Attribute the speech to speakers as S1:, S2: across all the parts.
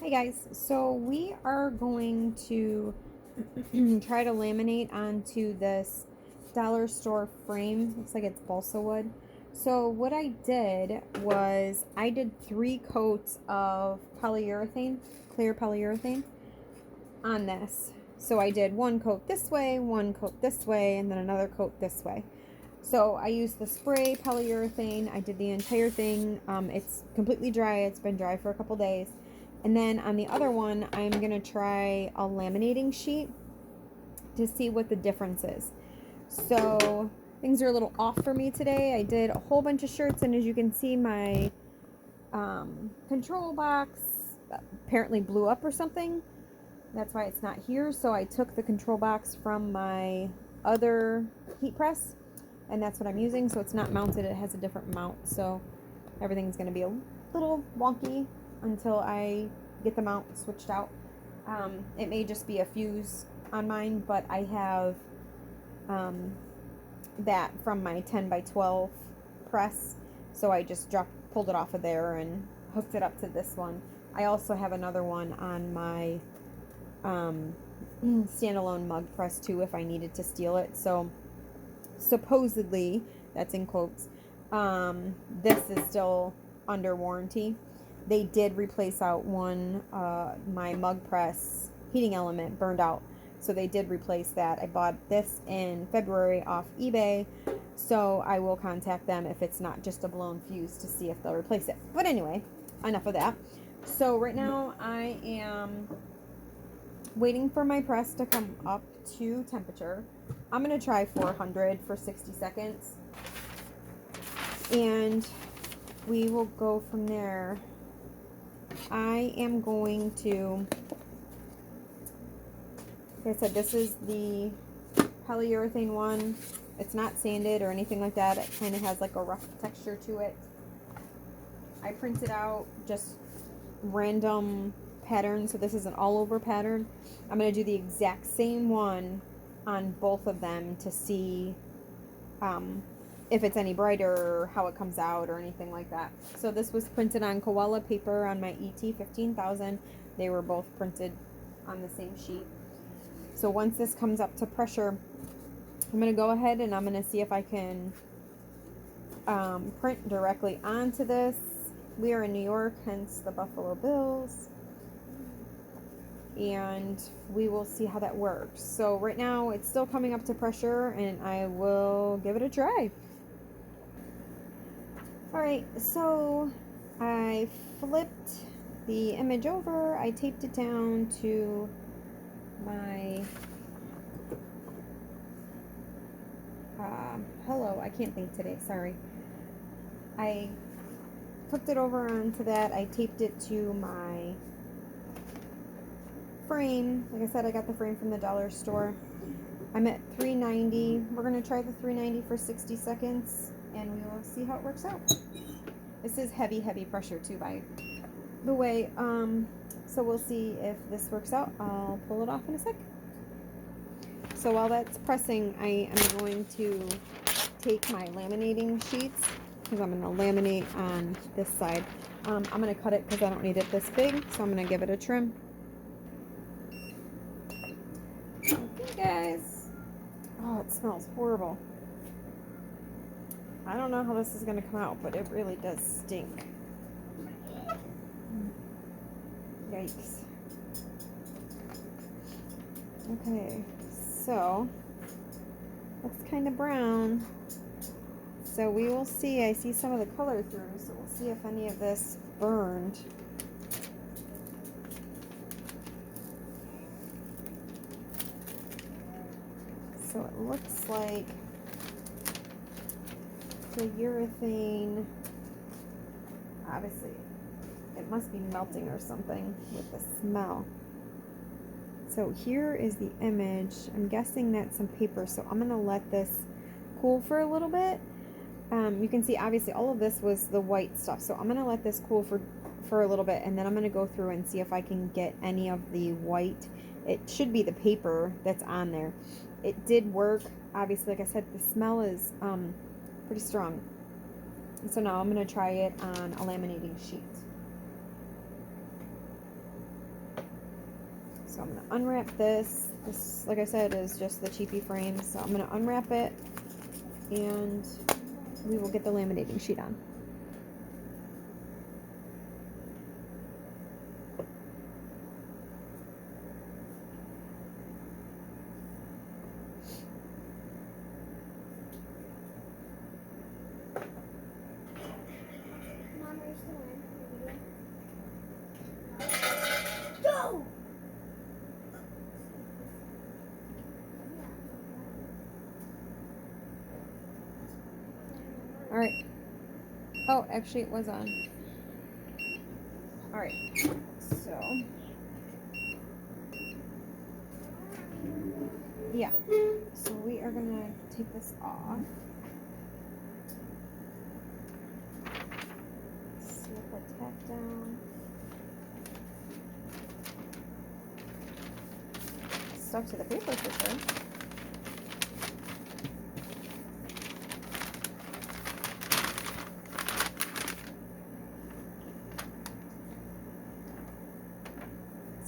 S1: Hey guys, so we are going to try to laminate onto this dollar store frame. Looks like it's balsa wood. So what I did was I did 3 coats of polyurethane, clear polyurethane on this. So I did 1 coat this way, 1 coat this way, and then another coat this way. So I used the spray polyurethane. I did the entire thing. It's completely dry. It's been dry for a couple days. And then on the other one, I'm going to try a laminating sheet to see what the difference is. So things are a little off for me today. I did a whole bunch of shirts, and as you can see, my control box apparently blew up or something. That's why it's not here. So I took the control box from my other heat press, and that's what I'm using. So it's not mounted. It has a different mount. So everything's going to be a little wonky until I get the mount switched out. It may just be a fuse on mine, but I have that from my 10 by 12 press, so I just pulled it off of there and hooked it up to this one. I also have another one on my standalone mug press too if I needed to steal it. So supposedly, that's in quotes, this is still under warranty. They did replace out one, my mug press heating element burned out. So they did replace that. I bought this in February off eBay. So I will contact them if it's not just a blown fuse to see if they'll replace it. But anyway, enough of that. So right now I am waiting for my press to come up to temperature. I'm going to try 400 for 60 seconds. And we will go from there. I am going to, like I said, this is the polyurethane one. It's not sanded or anything like that. It kind of has like a rough texture to it. I printed out just random patterns, so this is an all over pattern. I'm going to do the exact same one on both of them to see if it's any brighter or how it comes out or anything like that. So this was printed on koala paper on my ET 15,000. They were both printed on the same sheet. So once this comes up to pressure, I'm going to go ahead and I'm going to see if I can print directly onto this. We are in New York, hence the Buffalo Bills. And we will see how that works. So right now it's still coming up to pressure, and I will give it a try. Alright, so I flipped the image over, I taped it down to my, hello, I can't think today, sorry. I flipped it over onto that, I taped it to my frame. Like I said, I got the frame from the dollar store. I'm at 390. We're going to try the 390 for 60 seconds, and we will see how it works out. This is heavy pressure too, by the way. So we'll see if this works out. I'll pull it off in a sec. So while that's pressing, I am going to take my laminating sheets, because I'm going to laminate on this side. I'm going to cut it because I don't need it this big, so I'm going to give it a trim. Okay, guys. Oh, it smells horrible. I don't know how this is going to come out, but it really does stink. Yikes. Okay, so looks kind of brown. So we will see. I see some of the color through, so we'll see if any of this burned. So it looks like the urethane, obviously, it must be melting or something with the smell. So here is the image. I'm guessing that's some paper, so I'm going to let this cool for a little bit. You can see, obviously, all of this was the white stuff, so I'm going to let this cool for a little bit, and then I'm going to go through and see if I can get any of the white. It should be the paper that's on there. It did work. Obviously, like I said, the smell is pretty strong. So now I'm going to try it on a laminating sheet. So I'm going to unwrap this. This, like I said, is just the cheapy frame. So I'm going to unwrap it and we will get the laminating sheet on.
S2: Go!
S1: All right. Oh, actually it was on. All right. So, yeah. So we are going to take this off. Slip our tack down. Stuck to the paper for sure.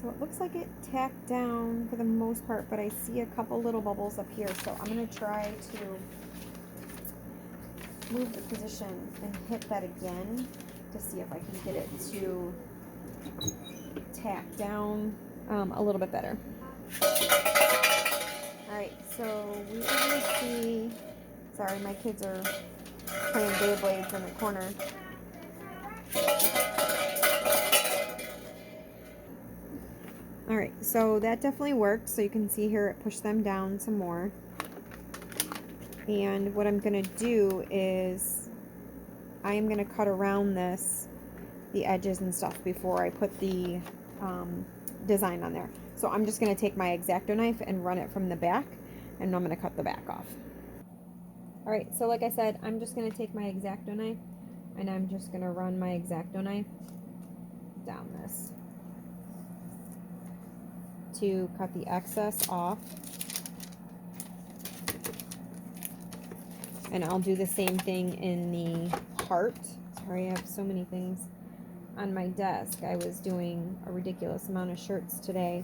S1: So it looks like it tacked down for the most part, but I see a couple little bubbles up here. So I'm going to try to move the position and hit that again to see if I can get it to tack down a little bit better. Alright, so we are going to see, sorry, my kids are playing Beyblades in the corner. Alright, so that definitely works. So you can see here it pushed them down some more. And what I'm going to do is I am going to cut around this, the edges and stuff, before I put the design on there. So I'm just going to take my X-Acto knife and run it from the back, and I'm going to cut the back off. Alright, so like I said, I'm just going to take my X-Acto knife, and I'm just going to run my X-Acto knife down this to cut the excess off. And I'll do the same thing in the heart. Sorry, I have so many things on my desk. I was doing a ridiculous amount of shirts today.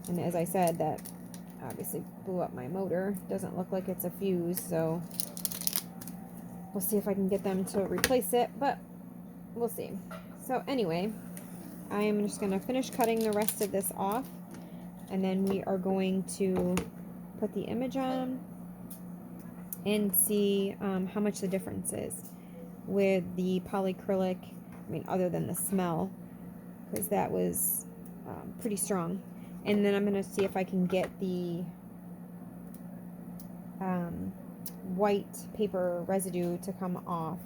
S1: And as I said, that obviously blew up my motor. Doesn't look like it's a fuse, so we'll see if I can get them to replace it, but we'll see. So anyway, I am just going to finish cutting the rest of this off, and then we are going to put the image on and see how much the difference is with the polycrylic. I mean, other than the smell, because that was pretty strong. And then I'm going to see if I can get the white paper residue to come off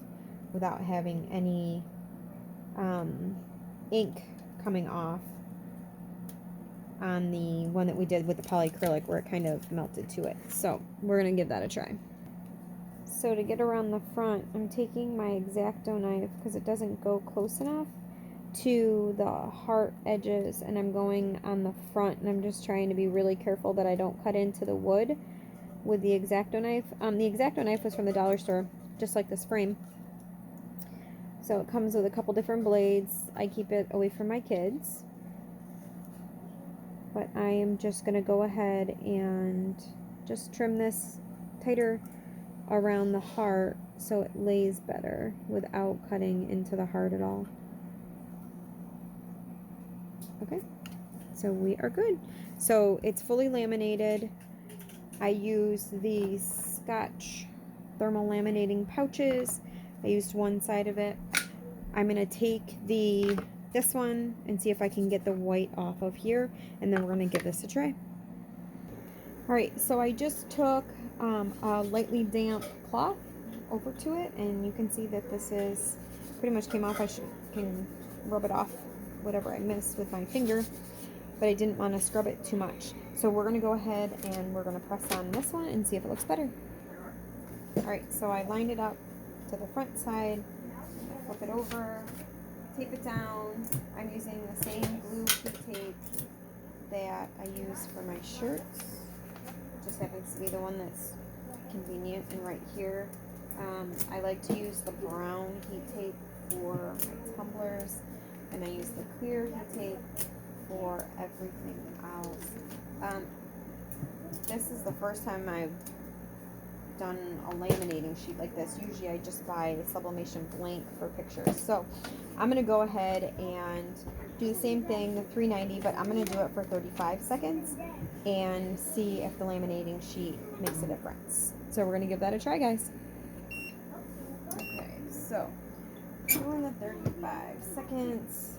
S1: without having any ink coming off on the one that we did with the polycrylic, where it kind of melted to it. So we're going to give that a try. So to get around the front, I'm taking my X-Acto knife because it doesn't go close enough to the heart edges, and I'm going on the front, and I'm just trying to be really careful that I don't cut into the wood with the X-Acto knife. The X-Acto knife was from the dollar store, just like this frame. So it comes with a couple different blades. I keep it away from my kids. But I am just going to go ahead and just trim this tighter around the heart so it lays better without cutting into the heart at all. Okay, so we are good. So it's fully laminated. I use these Scotch thermal laminating pouches. I used one side of it. I'm going to take this one and see if I can get the white off of here, and then we're going to give this a try. Alright, so I just took a lightly damp cloth over to it, and you can see that this is pretty much came off. I can rub it off whatever I missed with my finger, but I didn't want to scrub it too much. So we're going to go ahead and we're going to press on this one and see if it looks better. Alright, so I lined it up to the front side, flip it over, tape it down. I'm using the same glue heat tape that I use for my shirts. Just happens to be the one that's convenient and right here. I like to use the brown heat tape for my tumblers, and I use the clear heat tape for everything else. This is the first time I've done a laminating sheet like this. Usually I just buy Sublimation blank for pictures. So I'm going to go ahead and do the same thing, the 390, but I'm going to do it for 35 seconds and see if the laminating sheet makes a difference. So we're going to give that a try, guys. Okay, so doing the 35 seconds.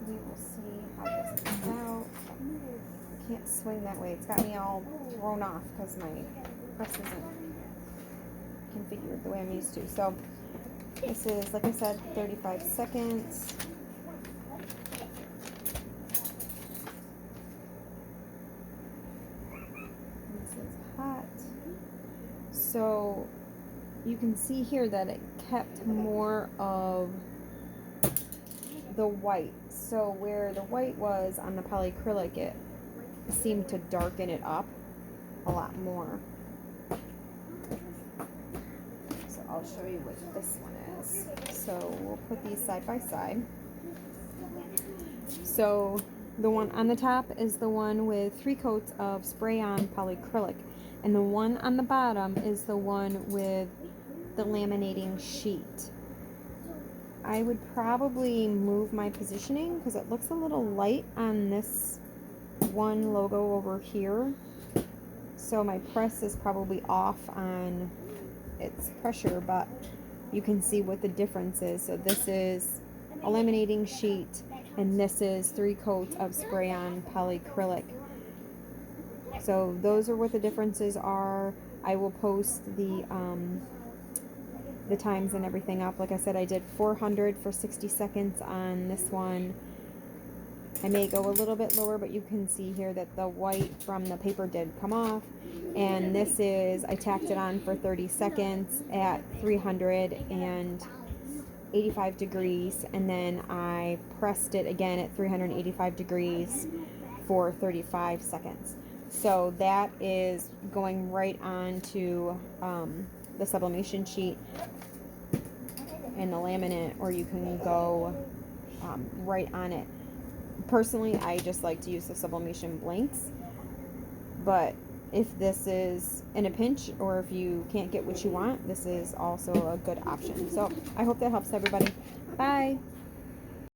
S1: We will see how this comes out. Can't swing that way. It's got me all thrown off because my press isn't configured the way I'm used to. So this is, like I said, 35 seconds. This is hot. So you can see here that it kept more of the white. So where the white was on the polycrylic, it seemed to darken it up a lot more. So I'll show you what this one is. So we'll put these side by side. So the one on the top is the one with 3 coats of spray-on polycrylic, and the one on the bottom is the one with the laminating sheet. I would probably move my positioning because it looks a little light on this one logo over here. So my press is probably off on its pressure, but you can see what the difference is. So this is a laminating sheet and this is 3 coats of spray-on polycrylic. So those are what the differences are. I will post the times and everything up. Like I said, I did 400 for 60 seconds on this one. I may go a little bit lower, but you can see here that the white from the paper did come off. And this is, I tacked it on for 30 seconds at 385 degrees, and then I pressed it again at 385 degrees for 35 seconds. So that is going right on to the sublimation sheet and the laminate, or you can go right on it. Personally, I just like to use the sublimation blanks, but if this is in a pinch or if you can't get what you want, this is also a good option. So I hope that helps everybody. Bye.